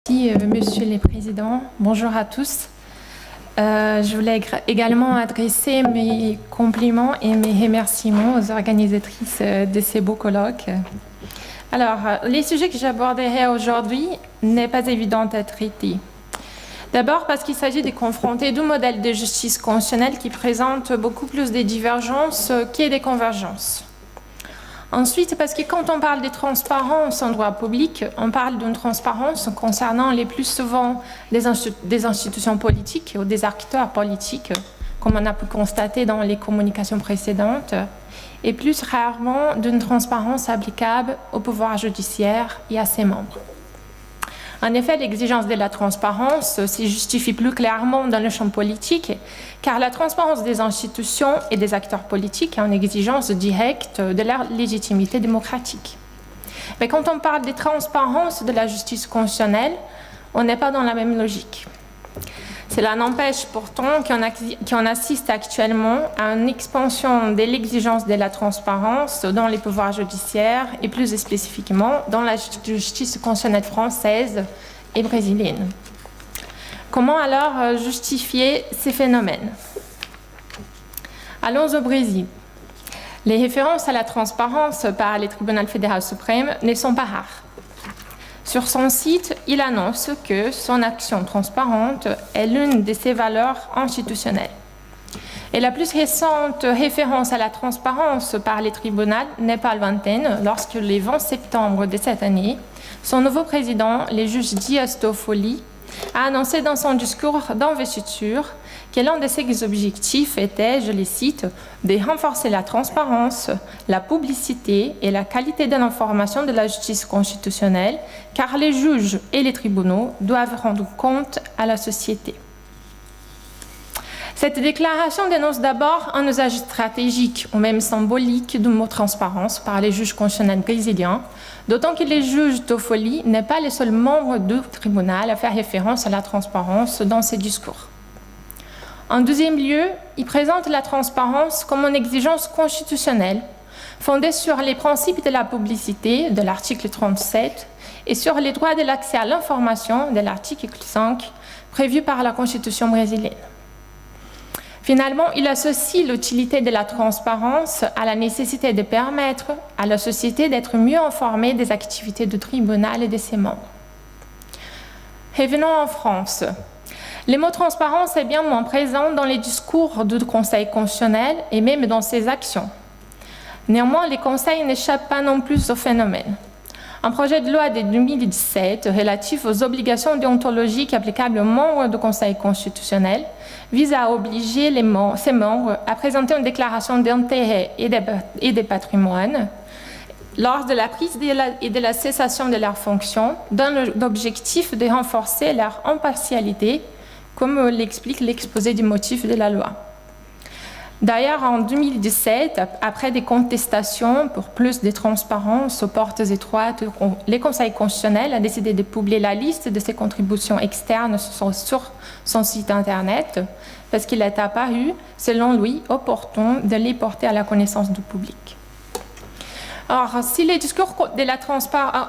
Merci, Monsieur le Président. Bonjour à tous. Je voulais également adresser mes compliments et mes remerciements aux organisatrices de ces beaux colloques. Alors, les sujets que j'aborderai aujourd'hui n'est pas évident à traiter. D'abord parce qu'il s'agit de confronter deux modèles de justice constitutionnelle qui présentent beaucoup plus de divergences que des convergences. Ensuite, parce que quand on parle de transparence en droit public, on parle d'une transparence concernant les plus souvent des institutions politiques ou des acteurs politiques, comme on a pu constater dans les communications précédentes, et plus rarement d'une transparence applicable au pouvoir judiciaire et à ses membres. En effet, l'exigence de la transparence se justifie plus clairement dans le champ politique, car la transparence des institutions et des acteurs politiques est une exigence directe de leur légitimité démocratique. Mais quand on parle de transparence de la justice constitutionnelle, on n'est pas dans la même logique. Cela n'empêche pourtant qu'on assiste actuellement à une expansion de l'exigence de la transparence dans les pouvoirs judiciaires et plus spécifiquement dans la justice constitutionnelle française et brésilienne. Comment alors justifier ces phénomènes? Allons au Brésil. Les références à la transparence par le tribunal fédéral suprême ne sont pas rares. Sur son site, il annonce que son action transparente est l'une de ses valeurs institutionnelles. Et la plus récente référence à la transparence par les tribunaux n'est pas lointaine lorsque, le 20 septembre de cette année, son nouveau président, le juge Dias Toffoli, a annoncé dans son discours d'investiture que l'un de ses objectifs était, je les cite, de renforcer la transparence, la publicité et la qualité de l'information de la justice constitutionnelle, car les juges et les tribunaux doivent rendre compte à la société. Cette déclaration dénonce d'abord un usage stratégique ou même symbolique du mot transparence par les juges constitutionnels brésiliens, d'autant que le juge Toffoli n'est pas le seul membre du tribunal à faire référence à la transparence dans ses discours. En deuxième lieu, il présente la transparence comme une exigence constitutionnelle fondée sur les principes de la publicité de l'article 37 et sur les droits de l'accès à l'information de l'article 5 prévu par la Constitution brésilienne. Finalement, il associe l'utilité de la transparence à la nécessité de permettre à la société d'être mieux informée des activités du tribunal et de ses membres. Revenons en France. Le mot transparence est bien moins présent dans les discours du Conseil constitutionnel et même dans ses actions. Néanmoins, le Conseil n'échappe pas non plus au phénomène. Un projet de loi de 2017 relatif aux obligations déontologiques applicables aux membres du Conseil constitutionnel vise à obliger ses membres à présenter une déclaration d'intérêt et de patrimoine lors de la prise et de la cessation de leurs fonctions dans l'objectif de renforcer leur impartialité, comme l'explique l'exposé des motifs de la loi. D'ailleurs, en 2017, après des contestations pour plus de transparence aux portes étroites, le Conseil constitutionnel a décidé de publier la liste de ses contributions externes sur son site Internet parce qu'il est apparu, selon lui, opportun de les porter à la connaissance du public. Or, si le discours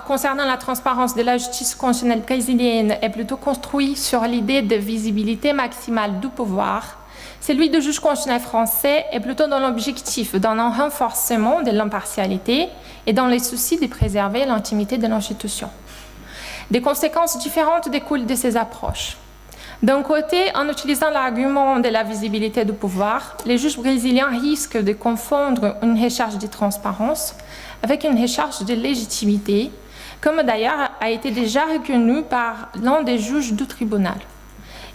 concernant la transparence de la justice constitutionnelle brésilienne est plutôt construit sur l'idée de visibilité maximale du pouvoir, celui du juge constitutionnel français est plutôt dans l'objectif d'un renforcement de l'impartialité et dans les soucis de préserver l'intimité de l'institution. Des conséquences différentes découlent de ces approches. D'un côté, en utilisant l'argument de la visibilité du pouvoir, les juges brésiliens risquent de confondre une recherche de transparence avec une recherche de légitimité, comme d'ailleurs a été déjà reconnu par l'un des juges du tribunal,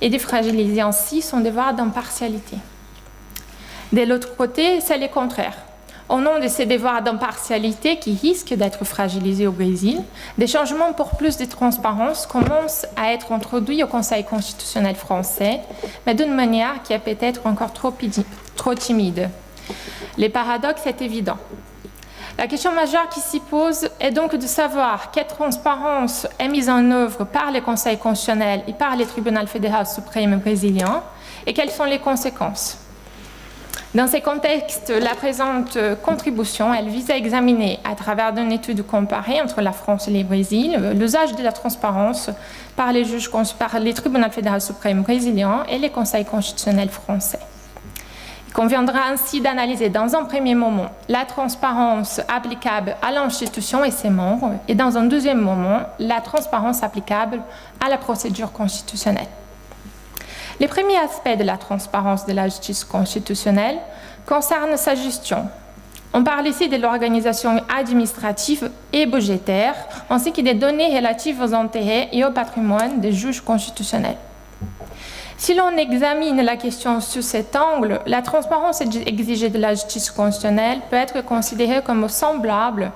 et de fragiliser ainsi son devoir d'impartialité. De l'autre côté, c'est le contraire. Au nom de ces devoirs d'impartialité qui risquent d'être fragilisés au Brésil, des changements pour plus de transparence commencent à être introduits au Conseil constitutionnel français, mais d'une manière qui est peut-être encore trop timide. Le paradoxe est évident. La question majeure qui s'y pose est donc de savoir quelle transparence est mise en œuvre par le Conseil constitutionnel et par le tribunal fédéral suprême brésilien et quelles sont les conséquences. Dans ces contextes, la présente contribution, elle vise à examiner, à travers d'une étude comparée entre la France et le Brésil, l'usage de la transparence par les tribunaux fédéraux suprêmes brésiliens et les conseils constitutionnels français. Il conviendra ainsi d'analyser dans un premier moment la transparence applicable à l'institution et ses membres, et dans un deuxième moment, la transparence applicable à la procédure constitutionnelle. Les premiers aspects de la transparence de la justice constitutionnelle concernent sa gestion. On parle ici de l'organisation administrative et budgétaire, ainsi que des données relatives aux intérêts et au patrimoine des juges constitutionnels. Si l'on examine la question sous cet angle, la transparence exigée de la justice constitutionnelle peut être considérée comme semblable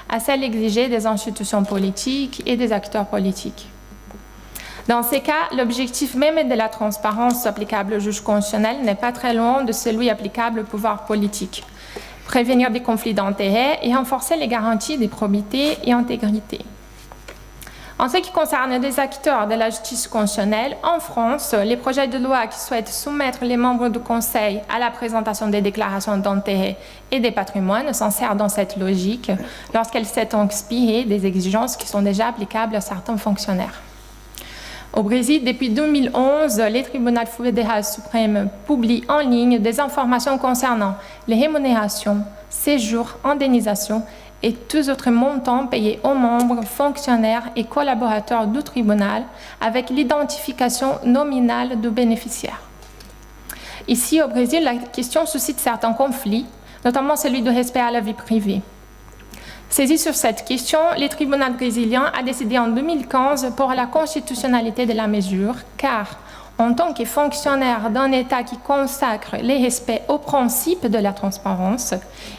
à celle exigée des institutions politiques et des acteurs politiques. Dans ces cas, l'objectif même de la transparence applicable au juge constitutionnel n'est pas très loin de celui applicable au pouvoir politique. Prévenir des conflits d'intérêts et renforcer les garanties de probité et intégrité. En ce qui concerne les acteurs de la justice constitutionnelle, en France, les projets de loi qui souhaitent soumettre les membres du Conseil à la présentation des déclarations d'intérêts et des patrimoines s'insèrent dans cette logique lorsqu'elles s'est inspirées des exigences qui sont déjà applicables à certains fonctionnaires. Au Brésil, depuis 2011, les tribunaux fédéraux suprêmes publient en ligne des informations concernant les rémunérations, séjours, indemnisations et tous autres montants payés aux membres, fonctionnaires et collaborateurs du tribunal avec l'identification nominale du bénéficiaire. Ici, au Brésil, la question suscite certains conflits, notamment celui du respect à la vie privée. Saisi sur cette question, les tribunaux brésiliens ont décidé en 2015 pour la constitutionnalité de la mesure, car en tant que fonctionnaire d'un État qui consacre le respect aux principes de la transparence,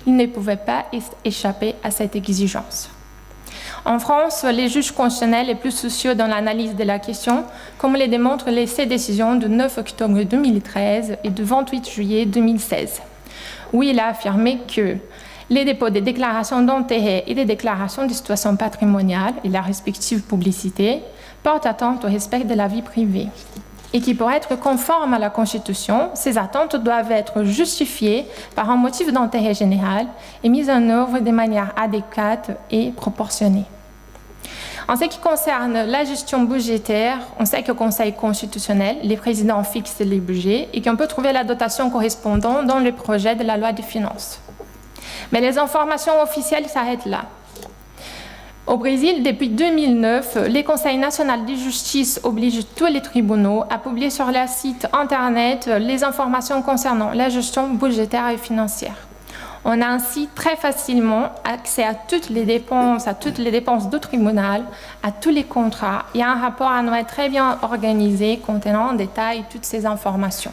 ils ne pouvaient pas échapper à cette exigence. En France, les juges constitutionnels sont plus soucieux dans l'analyse de la question, comme le démontrent ces décisions du 9 octobre 2013 et du 28 juillet 2016, où il a affirmé que les dépôts des déclarations d'intérêt et des déclarations de situation patrimoniale et la respective publicité portent atteinte au respect de la vie privée et qui, pour être conformes à la Constitution, ces attentes doivent être justifiées par un motif d'intérêt général et mises en œuvre de manière adéquate et proportionnée. En ce qui concerne la gestion budgétaire, on sait qu'au Conseil constitutionnel, les présidents fixent les budgets et qu'on peut trouver la dotation correspondante dans le projet de la loi de finances. Mais les informations officielles s'arrêtent là. Au Brésil, depuis 2009, le Conseil national de justice oblige tous les tribunaux à publier sur leur site Internet les informations concernant la gestion budgétaire et financière. On a ainsi très facilement accès à toutes les dépenses du tribunal, à tous les contrats et à un rapport annuel très bien organisé contenant en détail toutes ces informations.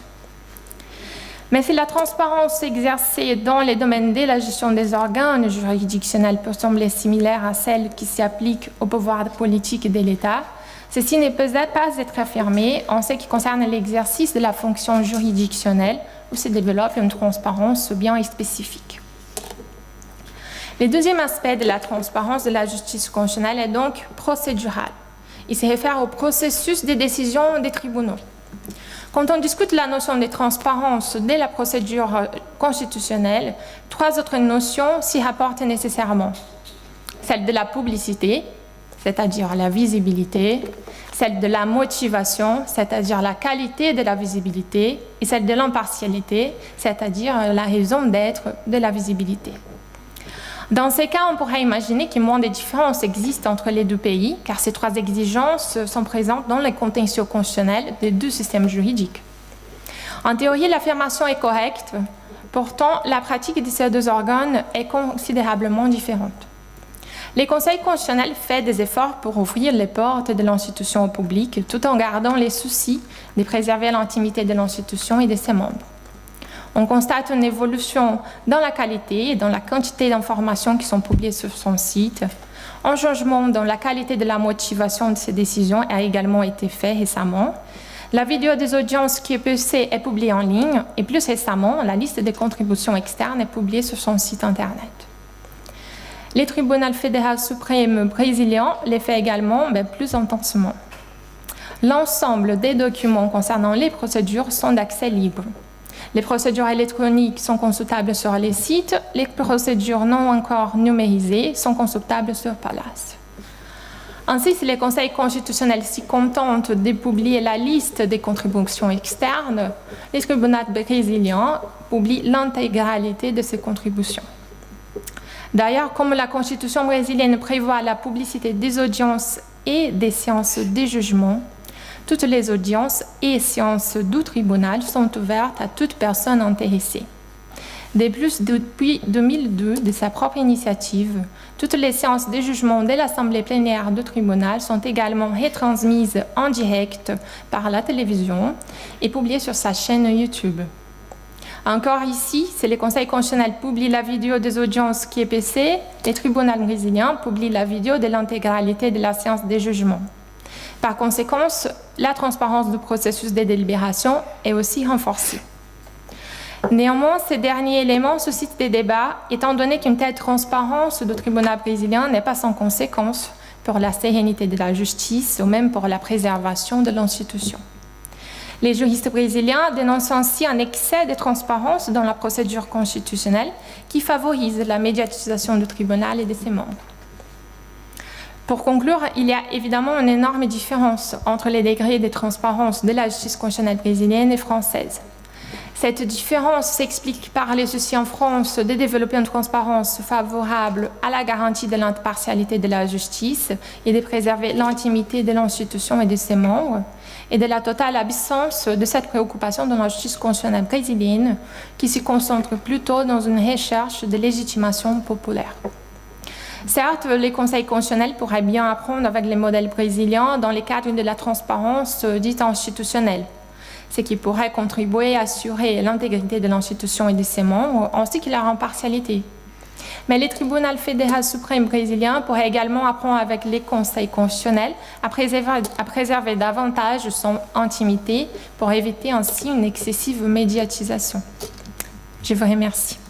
Mais si la transparence exercée dans les domaines de la gestion des organes juridictionnels peut sembler similaire à celle qui s'applique au pouvoir politique de l'État, ceci ne peut pas être affirmé en ce qui concerne l'exercice de la fonction juridictionnelle où se développe une transparence bien spécifique. Le deuxième aspect de la transparence de la justice constitutionnelle est donc procédural. Il se réfère au processus des décisions des tribunaux. Quand on discute la notion de transparence de la procédure constitutionnelle, trois autres notions s'y rapportent nécessairement. Celle de la publicité, c'est-à-dire la visibilité, celle de la motivation, c'est-à-dire la qualité de la visibilité, et celle de l'impartialité, c'est-à-dire la raison d'être de la visibilité. Dans ces cas, on pourrait imaginer que moins de différences existent entre les deux pays, car ces trois exigences sont présentes dans les contentieux constitutionnels des deux systèmes juridiques. En théorie, l'affirmation est correcte, pourtant la pratique de ces deux organes est considérablement différente. Le Conseil constitutionnel fait des efforts pour ouvrir les portes de l'institution au public, tout en gardant les soucis de préserver l'intimité de l'institution et de ses membres. On constate une évolution dans la qualité et dans la quantité d'informations qui sont publiées sur son site. Un changement dans la qualité de la motivation de ces décisions a également été fait récemment. La vidéo des audiences qui est publiée en ligne et plus récemment, la liste des contributions externes est publiée sur son site Internet. Les tribunaux fédéraux suprêmes brésiliens les fait également, mais plus intensement. L'ensemble des documents concernant les procédures sont d'accès libre. Les procédures électroniques sont consultables sur les sites. Les procédures non encore numérisées sont consultables sur Palace. Ainsi, si le Conseil constitutionnel s'y contente de publier la liste des contributions externes, le tribunal brésilien publie l'intégralité de ces contributions. D'ailleurs, comme la Constitution brésilienne prévoit la publicité des audiences et des séances de jugement, toutes les audiences et séances du tribunal sont ouvertes à toute personne intéressée. De plus, depuis 2002, de sa propre initiative, toutes les séances de jugement de l'Assemblée plénière du tribunal sont également retransmises en direct par la télévision et publiées sur sa chaîne YouTube. Encore ici, si le Conseil constitutionnel publie la vidéo des audiences QPC, le tribunal brésilien publie la vidéo de l'intégralité de la séance de jugement. Par conséquent, la transparence du processus de délibération est aussi renforcée. Néanmoins, ces derniers éléments suscitent des débats, étant donné qu'une telle transparence du tribunal brésilien n'est pas sans conséquence pour la sérénité de la justice ou même pour la préservation de l'institution. Les juristes brésiliens dénoncent ainsi un excès de transparence dans la procédure constitutionnelle qui favorise la médiatisation du tribunal et de ses membres. Pour conclure, il y a évidemment une énorme différence entre les degrés de transparence de la justice constitutionnelle brésilienne et française. Cette différence s'explique par les soucis en France de développer une transparence favorable à la garantie de l'impartialité de la justice et de préserver l'intimité de l'institution et de ses membres, et de la totale absence de cette préoccupation dans la justice constitutionnelle brésilienne qui se concentre plutôt dans une recherche de légitimation populaire. Certes, les conseils constitutionnels pourraient bien apprendre avec les modèles brésiliens dans le cadre de la transparence dite institutionnelle, ce qui pourrait contribuer à assurer l'intégrité de l'institution et de ses membres, ainsi que leur impartialité. Mais le tribunal fédéral suprême brésilien pourrait également apprendre avec les conseils constitutionnels à préserver davantage son intimité pour éviter ainsi une excessive médiatisation. Je vous remercie.